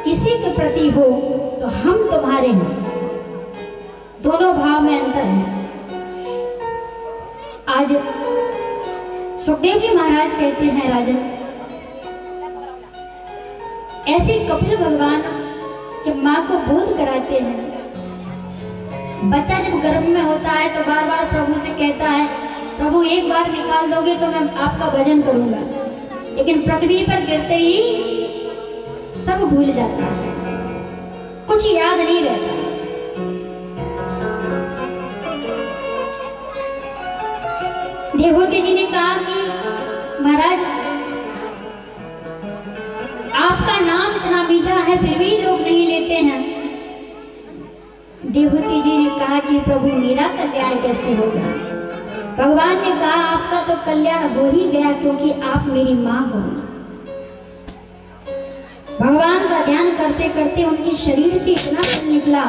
किसी के प्रति हो तो हम तुम्हारे हैं, दोनों भाव में अंतर है। आज सुखदेव जी महाराज कहते हैं, राजन, ऐसे कपिल भगवान जब माँ को बोध कराते हैं, बच्चा जब गर्भ में होता है तो बार बार प्रभु से कहता है, प्रभु एक बार निकाल दोगे तो मैं आपका भजन करूंगा, लेकिन पृथ्वी पर गिरते ही सब भूल जाता है, कुछ याद नहीं रहता। देवहूति जी ने कहा कि महाराज आपका नाम इतना मीठा है फिर भी लोग नहीं लेते हैं। देवहूति जी ने कहा कि प्रभु मेरा कल्याण कैसे होगा? भगवान ने कहा आपका तो कल्याण हो ही गया क्योंकि आप मेरी माँ हो। भगवान का ध्यान करते करते उनके शरीर से इतना जल निकला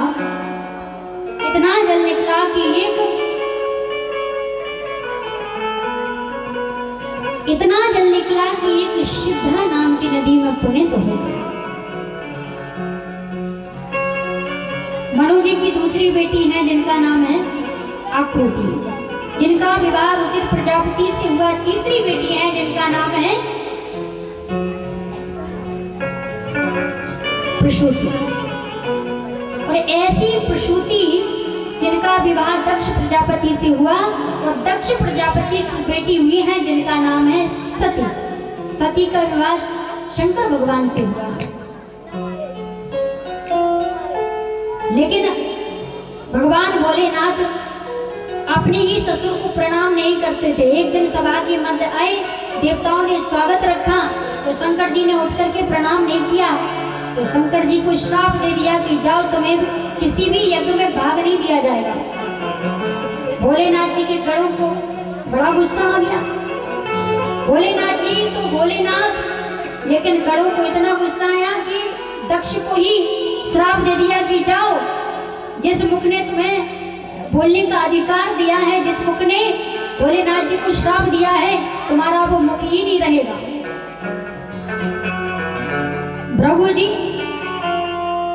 कि एक सिद्धा नाम की नदी में पुनीत हो गया। मनु जी की दूसरी बेटी है जिनका नाम है आकृति, जिनका विवाह रुचिर प्रजापति से हुआ। तीसरी बेटी है जिनका नाम है प्रसूति, और ऐसी प्रसूति जिनका विवाह दक्ष प्रजापति से हुआ, और दक्ष प्रजापति की बेटी हुई है जिनका नाम है सती। सती का विवाह शंकर भगवान से हुआ। लेकिन भगवान भोलेनाथ अपने ही ससुर को प्रणाम नहीं करते थे। एक दिन सभा के मध्य आए, देवताओं ने स्वागत रखा तो शंकर जी ने उठ करके प्रणाम नहीं किया, तो शंकर जी को श्राप दे दिया कि जाओ तुम्हें किसी भी यज्ञ में भाग नहीं दिया जाएगा। भोलेनाथ जी के गणों को बड़ा गुस्सा आ गया। भोलेनाथ जी तो भोलेनाथ, लेकिन गणों को इतना गुस्सा आया कि दक्ष को ही श्राप दे दिया कि जाओ जिस मुख ने तुम्हें बोलने का अधिकार दिया है, जिस मुख ने भोलेनाथ जी को श्राप दिया है, तुम्हारा वो मुख ही नहीं रहेगा। भृगु जी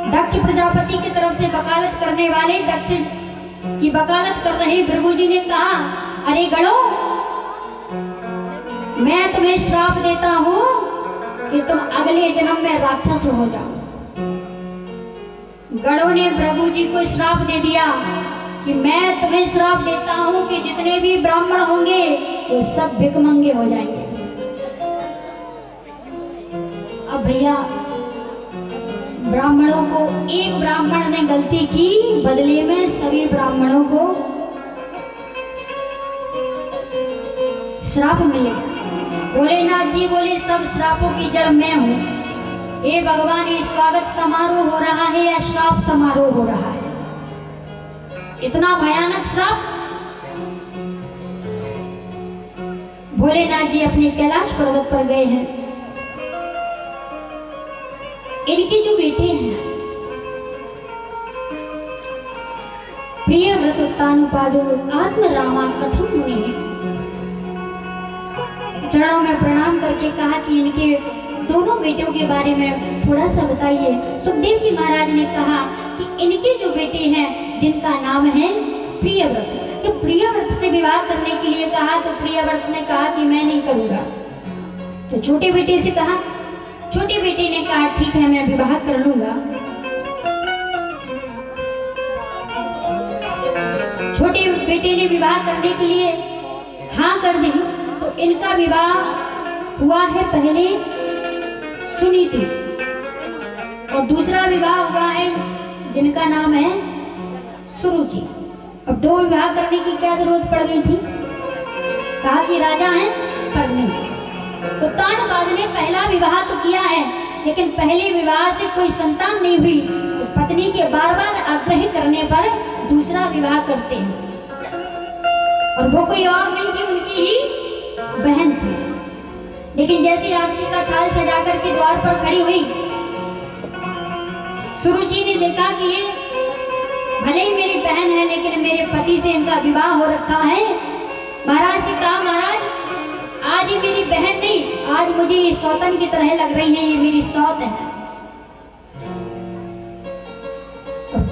दक्ष प्रजापति की तरफ से वकालत करने वाले, दक्ष की वकालत कर रहे भृगु जी ने कहा, अरे गणों, मैं तुम्हें श्राप देता हूं कि तुम अगले जन्म में राक्षस हो जाओ। गणों ने भृगु जी को श्राप दे दिया कि मैं तुम्हें श्राप देता हूं कि जितने भी ब्राह्मण होंगे वो सब भिखमंगे हो जाएंगे। अब भैया, ब्राह्मणों को, एक ब्राह्मण ने गलती की, बदले में सभी ब्राह्मणों को श्राप मिले। भोलेनाथ जी बोले, सब श्रापों की जड़ मैं हूं। हे भगवान, ये स्वागत समारोह हो रहा है या श्राप समारोह हो रहा है? इतना भयानक श्राप। भोलेनाथ जी अपने कैलाश पर्वत पर गए हैं। इनके जो बेटे हैं, प्रियव्रत उत्तानुपादो आत्म रामा कथम मुनि, चरणों में प्रणाम करके कहा कि इनके दोनों बेटों के बारे में थोड़ा सा बताइए। सुखदेव जी महाराज ने कहा कि इनके जो बेटे हैं जिनका नाम है प्रियव्रत, तो प्रियव्रत से विवाह करने के लिए कहा, तो प्रियव्रत ने कहा कि मैं नहीं करूंगा। तो छोटे बेटे से कहा, छोटे बेटे ने कहा ठीक है, मैं विवाह कर लूंगा। छोटे बेटे ने विवाह करने के लिए हाँ कर दी। तो इनका विवाह हुआ है पहले सुनीति, और दूसरा विवाह हुआ है जिनका नाम है सुरुचि। अब दो विवाह करने की क्या जरूरत पड़ गई थी? कहा कि राजा हैं पर नहीं। तो ताड़बाज ने पहला विवाह तो किया है, लेकिन पहले विवाह से कोई संतान नहीं हुई, तो पत्नी के बार बार आग्रह करने पर दूसरा विवाह करते हैं। और वो कोई और नहीं थी, उनकी ही बहन थी। लेकिन जैसे आरती का थाल सजा करके द्वार पर खड़ी हुई, सुरुचि ने देखा कि ये भले ही मेरी बहन है, लेकिन मेरे पति से इनका विवाह हो रखा है। महाराज से कहा, महाराज आज ये मेरी बहन नहीं, आज मुझे ये सौतन की तरह लग रही है, ये मेरी सौत है।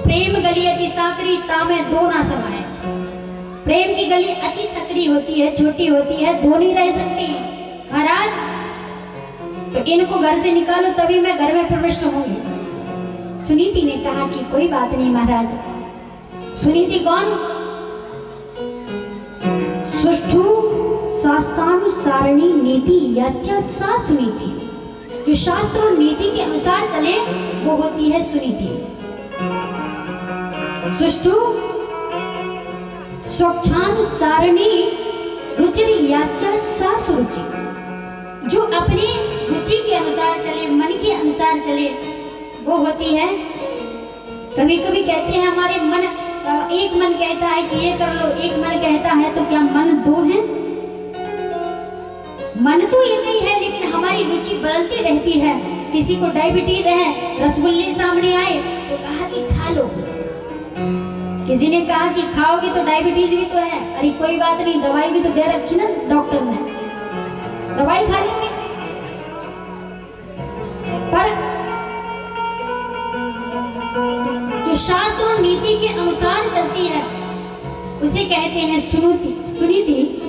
प्रेम गली अति साकरी तामे दो ना समाए। प्रेम की गली अति सकरी होती है, छोटी होती है, दो नहीं रह सकती। महाराज, तो इनको घर से निकालो तभी मैं घर में प्रविष्ट होंगी। सुनीति ने कहा कि कोई बात नहीं महाराज। सुनीति कौन? सुष्ठु शास्त्रानुसारणी नीति यस्य सा सुनीति। जो शास्त्र और नीति के अनुसार चले वो होती है सुनीति। सुष्ठु स्वच्छानुसारणी रुचि यस्य सा सुरुचि। जो अपनी रुचि के अनुसार चले, मन के अनुसार चले, वो होती है। कभी कभी कहते हैं हमारे मन, एक मन कहता है कि ये कर लो, एक मन कहता है, तो क्या मन दो हैं? मन तो एक ही है, लेकिन हमारी रुचि बदलती रहती है। किसी को डायबिटीज है, रसगुल्ले सामने आए तो कहा कि खा लो। किसी ने कहा कि खाओगी तो डायबिटीज भी तो है। अरे कोई बात नहीं, दवाई भी तो दे रखी ना डॉक्टर ने, दवाई खा लेंगे। पर जो शास्त्र और नीति के अनुसार चलती है उसे कहते हैं सुनीति।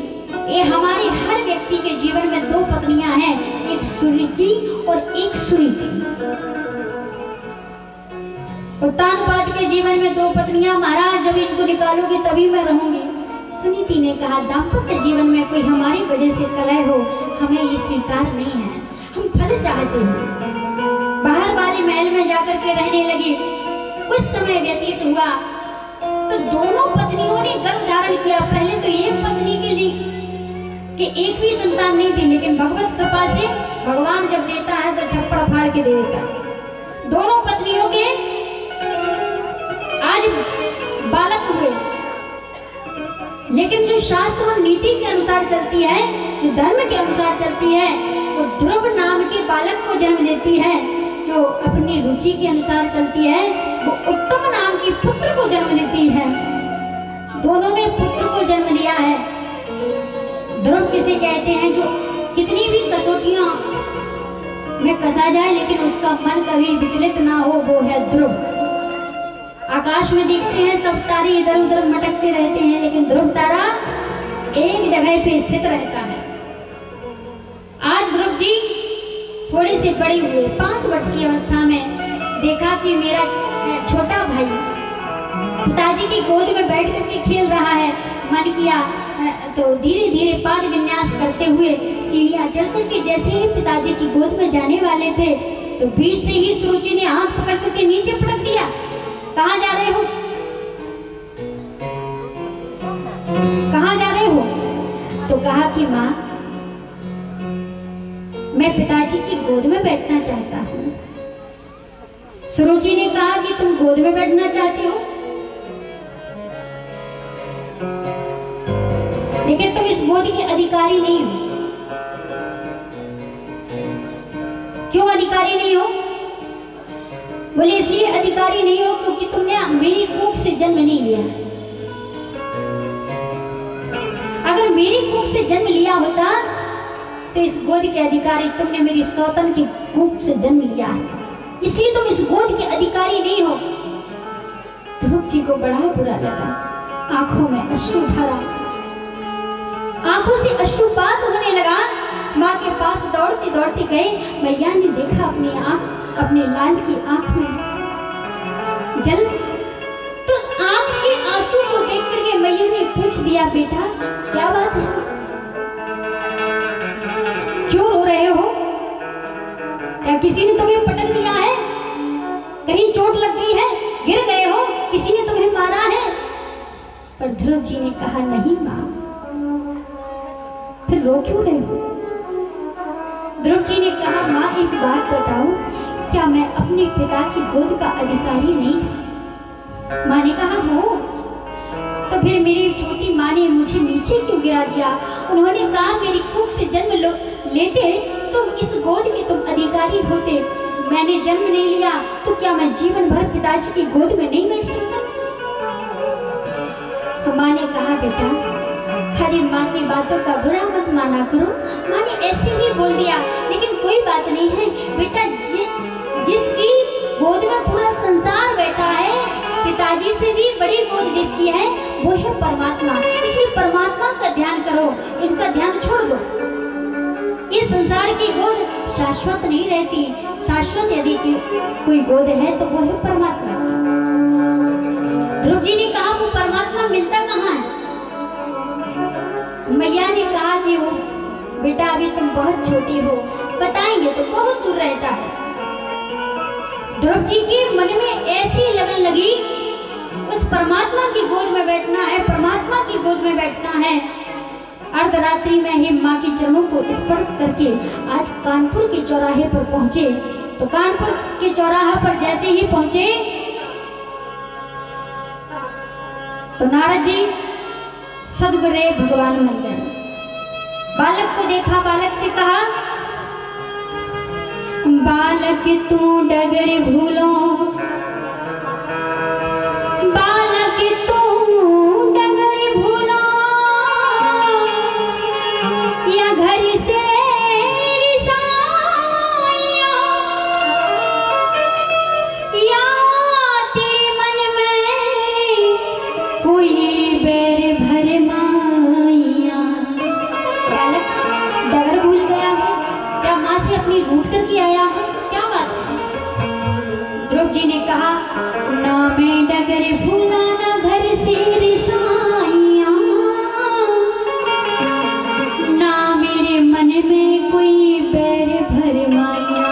ये हमारे हर व्यक्ति के जीवन में दो पत्नियां हैं, एक सुरुचि और एक सुनीति। उत्तानुपाद के जीवन में दो पत्नियां। महाराज, जब इनको निकालोगे तभी मैं रहूंगी। सुनीति ने कहा, दाम्पत्य जीवन में कोई हमारी वजह से कलह हो, हमें ये स्वीकार नहीं है। हम फल चाहते हैं। बाहर वाले महल में जाकर के रहने लगी। कुछ समय व्यतीत हुआ तो दोनों पत्नियों ने गर्भ धारण किया। पहले तो एक पत्नी के लिए कि एक भी संतान नहीं थी, लेकिन भगवत कृपा से भगवान जब देता है तो छप्पड़ फाड़ के दे देता है। दोनों पत्नियों के आज बालक हुए। लेकिन जो शास्त्र और नीति के अनुसार चलती है, जो धर्म के अनुसार चलती है, वो ध्रुव नाम के बालक को जन्म देती है। जो अपनी रुचि के अनुसार चलती है वो उत्तम नाम की पुत्र को जन्म देती है। दोनों ने पुत्र को जन्म दिया है। ध्रुव किसे कहते हैं जो कितनी भी कसौटियां में कसा जाए लेकिन उसका मन कभी विचलित ना हो, वो है ध्रुव। आकाश में देखते हैं सब तारे इधर उधर मटकते रहते हैं लेकिन ध्रुव तारा एक जगह पे स्थित रहता है। आज ध्रुव जी थोड़े से बड़े हुए, 5 वर्ष की अवस्था में देखा कि मेरा छोटा भाई पिताजी की गोद में बैठ करके खेल रहा है। मन किया तो धीरे धीरे पाद विन्यास करते हुए सीढ़ियां चढ़ करके जैसे ही पिताजी की गोद में जाने वाले थे तो बीच से ही सुरुचि ने हाथ पकड़ करके नीचे पटक दिया। कहाँ जा रहे हो, कहाँ जा रहे हो? तो कहा कि माँ मैं पिताजी की गोद में बैठना चाहता हूँ। सुरुचि ने कहा कि तुम गोद में बैठना चाहते हो लेकिन तुम इस गोद के अधिकारी नहीं हो। क्यों अधिकारी नहीं हो? बोले इसलिए अधिकारी नहीं हो क्योंकि तुमने मेरी कोख से जन्म नहीं लिया। अगर मेरी कोख से जन्म लिया होता तो इस गोद के अधिकारी तुमने मेरी सौतन की कोख से जन्म लिया है, इसलिए तुम इस गोद के अधिकारी नहीं हो। ध्रुव जी को बड़ा बुरा लगा, आंखों में अश्रुधारा, आंखों से अश्रुपात होने लगा। माँ के पास दौड़ते दौड़ते गए। मैया ने देखा अपनी आंख, अपने लाल की आंख में जल, तो आंख के आंसू को देख करके मैया ने पूछ दिया, बेटा क्या बात है, क्यों रो रहे हो? क्या किसी ने तुम्हें पटक दिया है? कहीं चोट लग गई है, गिर गए हो, किसी ने तुम्हें मारा है? पर ध्रुव जी ने कहा नहीं माँ। फिर रो क्यों रहे हो? ध्रुव जी ने कहा माँ एक बात बताओ, क्या मैं अपने पिता की गोद का अधिकारी नहीं? माँ ने कहा हो। तो फिर मेरी छोटी माँ ने मुझे नीचे क्यों गिरा दिया? उन्होंने कहा मेरी कोख से जन्म लेते तो इस गोद के तुम अधिकारी होते। मैंने जन्म नहीं लिया तो क्या मैं जीवन भर पिताजी की गोद में नहीं बैठ सकता? माँ ने कहा बेटा हरी माँ की बातों का बुरा मत माना करो। माँ ने ऐसे ही बोल दिया, लेकिन कोई बात नहीं है बेटा, जिसकी गोद में पूरा संसार बैठा है, पिताजी से भी बड़ी गोद जिसकी है वो है परमात्मा। इसलिए परमात्मा का ध्यान करो, इनका ध्यान छोड़ दो। इस संसार की गोद शाश्वत नहीं रहती, शाश्वत यदि कोई गोद है तो वो है परमात्मा की। ध्रुव जी ने कहा वो परमात्मा मिलता कहाँ है? मैया ने कहा कि वो बेटा अभी तुम बहुत छोटी हो, बताएंगे तो बहुत दूर रहता है। ध्रुव जी के मन में ऐसी लगन लगी उस परमात्मा की गोद में बैठना है, परमात्मा की गोद में बैठना है। अर्धरात्रि में ही माँ के चरणों को स्पर्श करके आज कानपुर के चौराहे पर पहुंचे। तो कानपुर के चौराहा पर जैसे ही पहुंचे तो नारद जी सदगुरुदेव भगवान बन गए। बालक को देखा, बालक से कहा बालक तू डगर भूलो, बालक तू डगर भूलो, या घर से रिसाया, या तेरे मन में कोई बैर भर माया। बालक डगर भूल गया है क्या? माँ से अपनी रूठ करके आया है, क्या बात है? ध्रुव जी ने कहा ना मैं डगर भूला ना घर से रिसाया, ना मेरे मन में कोई बैर भर माया,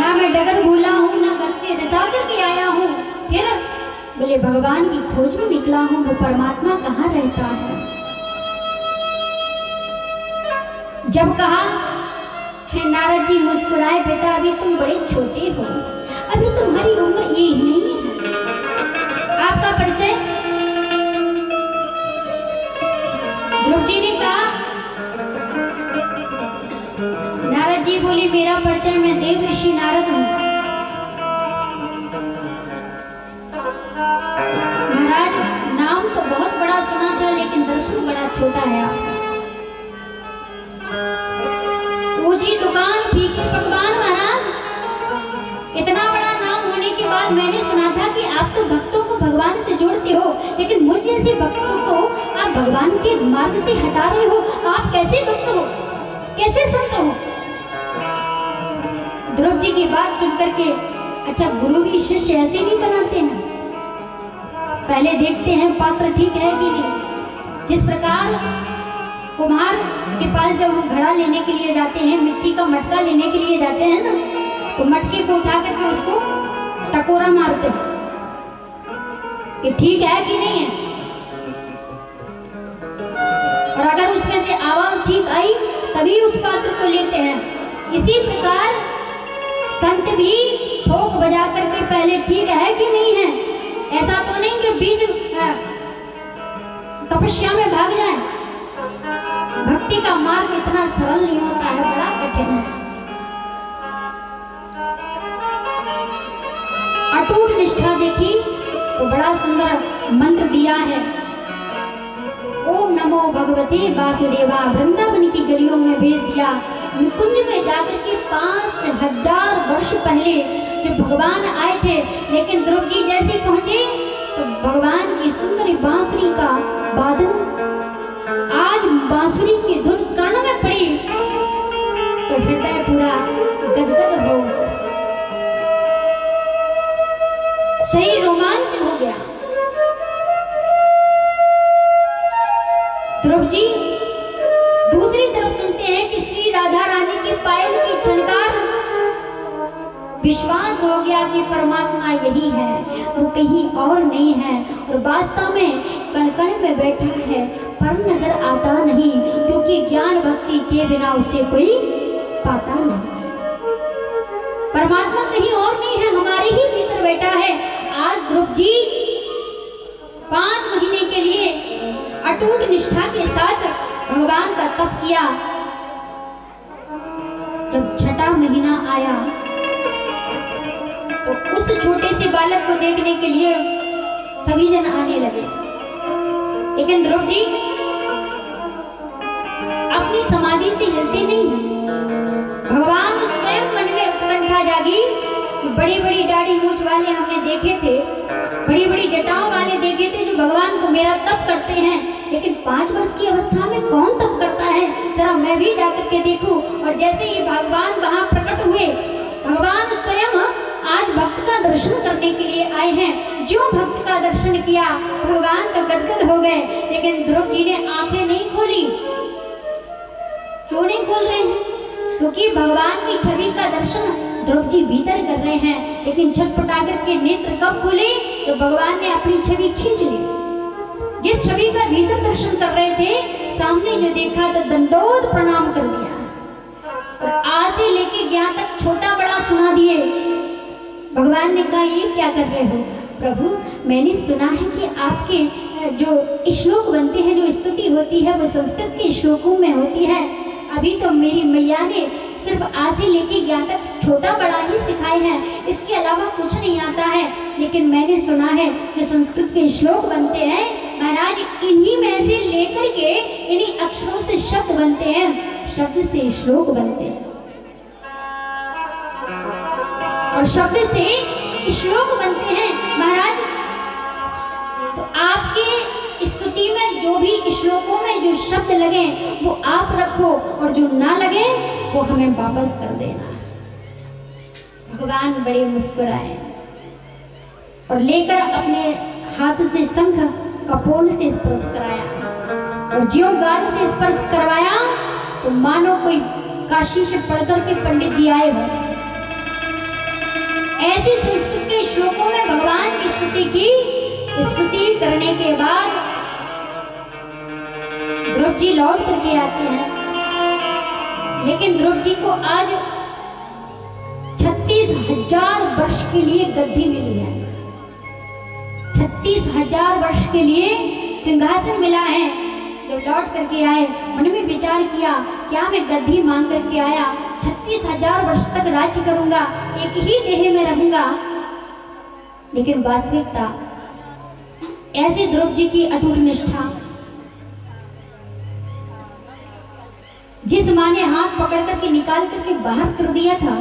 ना मैं डगर भूला हूँ ना घर से रिसा करके आया हूँ। फिर बोले भगवान की खोज में निकला हूँ, वो परमात्मा कहाँ रहता है? जब कहा है नारद जी मुस्कुराए, बेटा अभी तुम बड़े छोटे हो, अभी तुम्हारी उम्र ये ही नहीं है। आपका परिचय? ध्रुव जी ने कहा, नारद जी बोले मेरा परिचय मैं देव ऋषि नारद हूं। बड़ा छोटा है आपका। ऊंची दुकान फीके पकवान महाराज, इतना बड़ा नाम होने के बाद मैंने सुना था कि आप तो भक्तों को भगवान से जोड़ते हो, लेकिन मुझ जैसे भक्तों को आप भगवान के मार्ग से हटा रहे हो। आप कैसे भक्त हो, कैसे संत हो? ध्रुव जी की बात सुनकर के, अच्छा गुरु भी शिष्य ऐसे नहीं बनाते हैं, पहले देखते हैं पात्र ठीक है कि नहीं। जिस प्रकार कुम्हार के पास जब हम घड़ा लेने के लिए जाते हैं, मिट्टी का मटका लेने के लिए जाते हैं ना, तो मटके को उठा करके उसको टकोरा मारते हैं कि ठीक है कि नहीं है, और अगर उसमें से आवाज ठीक आई तभी उस पात्र को लेते हैं। इसी प्रकार संत भी ठोक बजा करके पहले ठीक है कि नहीं है, ऐसा तो नहीं कि बीच तपस्या में भाग जाए। भक्ति का मार्ग इतना सरल नहीं होता है, बड़ा कठिन है। अटूट निष्ठा देखी तो बड़ा सुंदर मंत्र दिया है। ओम नमो भगवते वासुदेवा, वृंदावन की गलियों में भेज दिया। निकुंज में जाकर के 5000 वर्ष पहले जो भगवान आए थे, लेकिन ध्रुव जी जैसे पहुंचे तो भगवान की सुंदर बांसुरी का वादन, आज बांसुरी की धुन कर्ण में पड़ी तो हृदय पूरा गदगद हो, शरीर रोमांच हो गया। ध्रुव जी दूसरी तरफ सुनते हैं कि श्री राधा रानी के पायल की झनकार, विश्वास हो गया कि परमात्मा यही है, वो कहीं और नहीं है, और वास्तव में कण कण में बैठा है पर नजर आता नहीं, क्योंकि ज्ञान भक्ति के बिना उसे कोई पाता नहीं। परमात्मा कहीं और नहीं है, हमारे ही भीतर बैठा है। आज ध्रुव जी 5 महीने के लिए अटूट निष्ठा के साथ भगवान का तप किया। जब छठा महीना आया तो उस छोटे से बालक को देखने के लिए सभी जन आने लगे, लेकिन ध्रुव जी अपनी समाधि से हिलते नहीं हैं। भगवान स्वयं मन में उत्कंठा जागी। बड़ी बड़ी दाढ़ी मूछ वाले हमने देखे थे, बड़ी बड़ी जटाओं वाले देखे थे जो भगवान को मेरा तप करते हैं, लेकिन 5 वर्ष की अवस्था में कौन तप करता है, जरा मैं भी जाकर के देखूं। और जैसे ही भगवान वहां प्रकट हुए, भगवान स्वयं आज भक्त का दर्शन करने के लिए आए हैं। जो भक्त का दर्शन किया भगवान तो गदगद हो गए, लेकिन ध्रुव जी ने आंखें नहीं खोली। क्यों नहीं खोल रहे हैं? क्योंकि भगवान की छवि का दर्शन ध्रुव जी भीतर कर रहे हैं, लेकिन छटपटा करके नेत्र कब खुले तो भगवान ने अपनी छवि खींच ली। जिस छवि का भीतर दर्शन कर रहे थे, सामने जो देखा तो दंडोत प्रणाम कर दिया, और आ से लेके ज्ञान तक छोटा बड़ा सुना दिए। भगवान ने कहा ये क्या कर रहे हो? प्रभु मैंने सुना है कि आपके जो श्लोक बनते हैं, जो स्तुति होती है वो संस्कृत के श्लोकों में होती है। अभी तो मेरी मैया ने सिर्फ आ से लेके ज्ञान तक छोटा बड़ा ही सिखाए हैं, इसके अलावा कुछ नहीं आता है। लेकिन मैंने सुना है जो संस्कृत के श्लोक बनते हैं महाराज, इन्हीं में से लेकर के इन्हीं अक्षरों से शब्द बनते हैं, शब्द से श्लोक बनते हैं, और शब्द से श्लोक बनते हैं महाराज। तो आपके स्तुति में जो भी श्लोकों में जो शब्द लगे वो आप रखो, और जो ना लगे वो हमें वापस कर देना। भगवान बड़े मुस्कुराए और लेकर अपने हाथ से शंख कपोल से स्पर्श कराया, और ज्यों गाल से स्पर्श करवाया तो मानो कोई काशी से पढ़कर के पंडित जी आए हो। ऐसी संस्कृत के श्लोकों में भगवान की स्तुति की। स्तुति करने के बाद ध्रुव जी लौट करके आते हैं, लेकिन ध्रुव जी को आज 36,000 वर्ष के लिए गद्दी मिली है। 36,000 वर्ष के लिए सिंहासन मिला है। जब लौट करके आए, मन में विचार किया क्या मैं गद्दी मांग करके आया, 36,000 वर्ष तक राज्य करूंगा, एक ही देह में रहूंगा। लेकिन वास्तविकता ऐसे ध्रुव जी की अटूट निष्ठा, माँ ने हाथ पकड़ करके निकाल करके बाहर कर दिया था,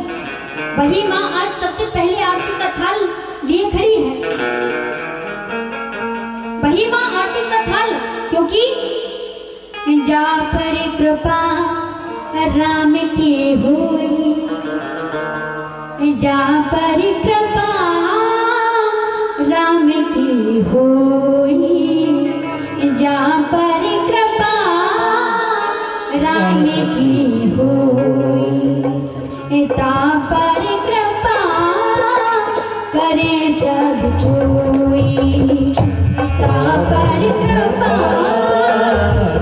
वही माँ आज सबसे पहले आरती का थाल लिए खड़ी है। वही माँ आरती का थाल, क्योंकि जा पर कृपा राम की हुई, जा पर कृपा राम की हुई, जा पर कृपा राम की हुई, ता पर कृपा करे सब कोई, ता पर कृपा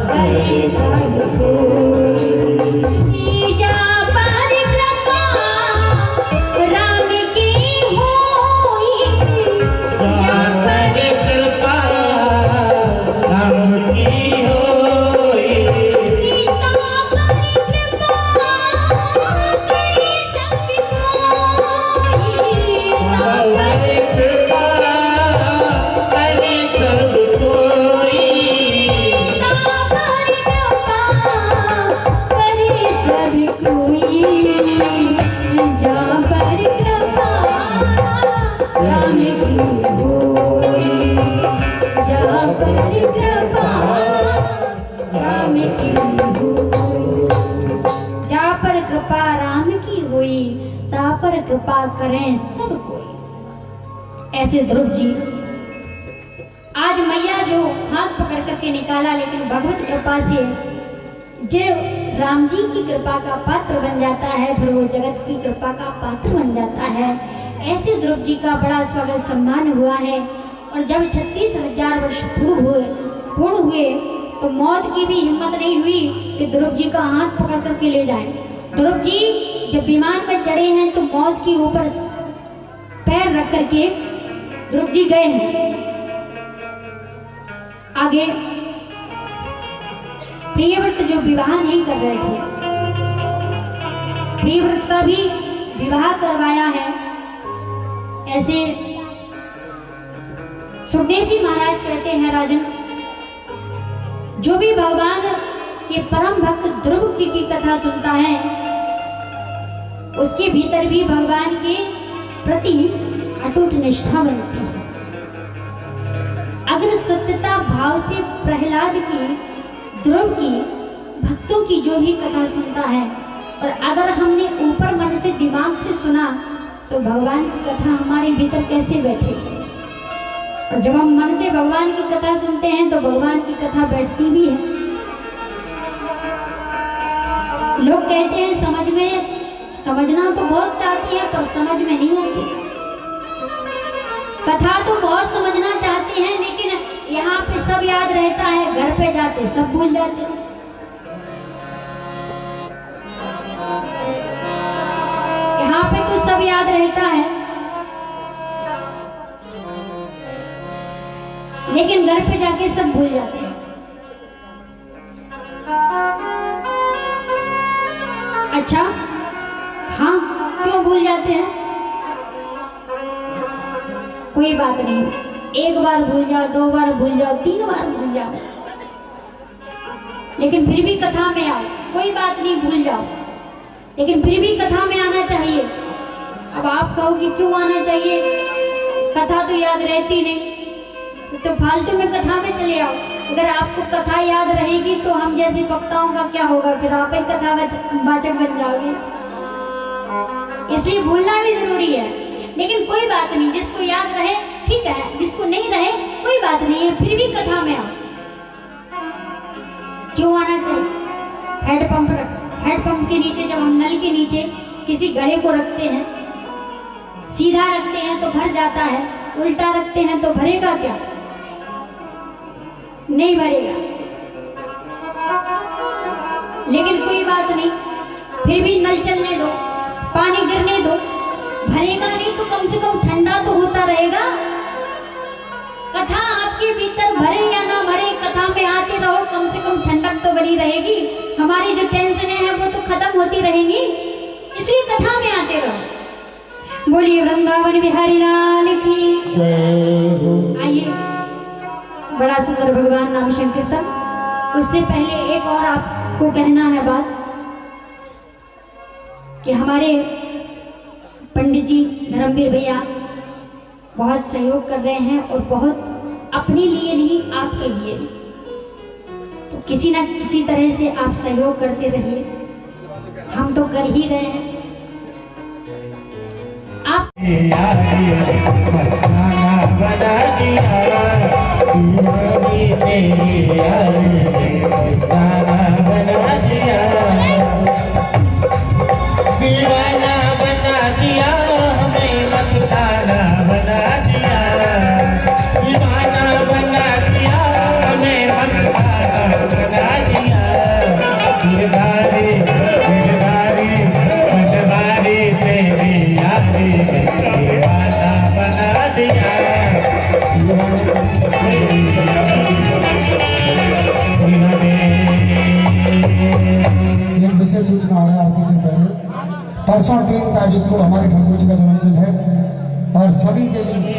करे सब कोई, जा पर कृपा राम की होई, जा पर कृपा राम की होई, ता पर कृपा करे सब कोई, ता पर कृपा करे सब कोई, ता पर कृपा करे सब कोई, जा पर कृपा राम की होई, जा पर कृपा राम की होई, जा पर कृपा राम की हुई, ता पर कृपा करें सब कोई। ऐसे ध्रुव जी आज मैया जो हाथ पकड़ करके निकाला, लेकिन भगवत कृपा से जो राम जी की कृपा का पात्र बन जाता है, फिर वो जगत की कृपा का पात्र बन जाता है। ऐसे ध्रुव जी का बड़ा स्वागत सम्मान हुआ है। और जब 36,000 वर्ष पूर्ण हुए तो मौत की भी हिम्मत नहीं हुई कि ध्रुव जी का हाथ पकड़ करके ले जाएं। ध्रुव जी जब विमान में चढ़े हैं तो मौत के ऊपर पैर रख करके ध्रुव जी गए हैं। आगे प्रियव्रत जो विवाह नहीं कर रहे थे, प्रियव्रत का भी विवाह करवाया है। ऐसे सुखदेव जी महाराज कहते हैं, राजन जो भी भगवान के परम भक्त ध्रुव जी की कथा सुनता है, उसके भीतर भी भगवान के प्रति अटूट निष्ठा बनती है। अगर सत्यता भाव से प्रहलाद की, ध्रुव की, भक्तों की जो भी कथा सुनता है, और अगर हमने ऊपर मन से दिमाग से सुना, तो भगवान की कथा हमारे भीतर कैसे बैठेगी। और जब हम मन से भगवान की कथा सुनते हैं तो भगवान की कथा बैठती भी है। लोग कहते हैं समझना तो बहुत चाहती है पर समझ में नहीं आती। कथा तो बहुत समझना चाहते हैं, लेकिन यहाँ पे सब याद रहता है, घर पे जाते सब भूल जाते हैं। यहाँ पे तो सब याद रहता है, लेकिन घर पे जाके सब भूल जाते हैं। अच्छा, हाँ, क्यों भूल जाते हैं? कोई बात नहीं, एक बार भूल जाओ, 2 बार भूल जाओ, 3 बार भूल जाओ, लेकिन फिर भी कथा में आओ। कोई बात नहीं, भूल जाओ, लेकिन फिर भी कथा में आना चाहिए। अब आप कहोगे क्यों आना चाहिए, कथा तो याद रहती नहीं, तो फालतू में कथा में चले आओ। अगर आपको कथा याद रहेगी तो हम जैसे वक्ताओं का क्या होगा, फिर आप ही कथा वाचक बन जाओगे। इसलिए भूलना भी जरूरी है, लेकिन कोई बात नहीं, जिसको याद रहे ठीक है, जिसको नहीं रहे कोई बात नहीं है, फिर भी कथा में आओ। क्यों आना चाहिए? हेडपंप के नीचे, जब हम नल के नीचे किसी घड़े को रखते हैं, सीधा रखते हैं तो भर जाता है, उल्टा रखते हैं तो भरेगा क्या? नहीं भरेगा। लेकिन कोई बात नहीं, फिर भी नल चलने दो, पानी गिरने दो, भरेगा नहीं तो कम से कम ठंडा तो होता रहेगा। कथा आपके भीतर भरे या ना भरे, कथा में आते रहो, कम से कम ठंडक तो बनी रहेगी। हमारी जो टेंशनें हैं वो तो खत्म होती रहेंगी, इसलिए कथा में आते रहो। बोलिए वृंदावन बिहारी लाल की। आइए, बड़ा सुंदर भगवान नाम संकीर्तन। उससे पहले एक और आपको कहना है बात। कि हमारे पंडित जी धर्मवीर भैया बहुत सहयोग कर रहे हैं और बहुत अपने लिए नहीं आपके लिए भी। तो किसी ना किसी तरह से आप सहयोग करते रहिए, हम तो कर ही रहे हैं। आप मस्ताना बना दिया दीवानी तेरी यार ने मस्ताना बना दिया, दीवाना बना दिया हमें मस्ताना बना दिया, दीवाना बना दिया हमें मस्ताना बना दिया। दिलदारी दिलदारी पटवारी तेरी यारी ने दीवाना बना दिया। एक विशेष सूचना है आरती से पहले, परसों 3 तारीख को हमारे ठाकुर जी का जन्मदिन है और सभी के लिए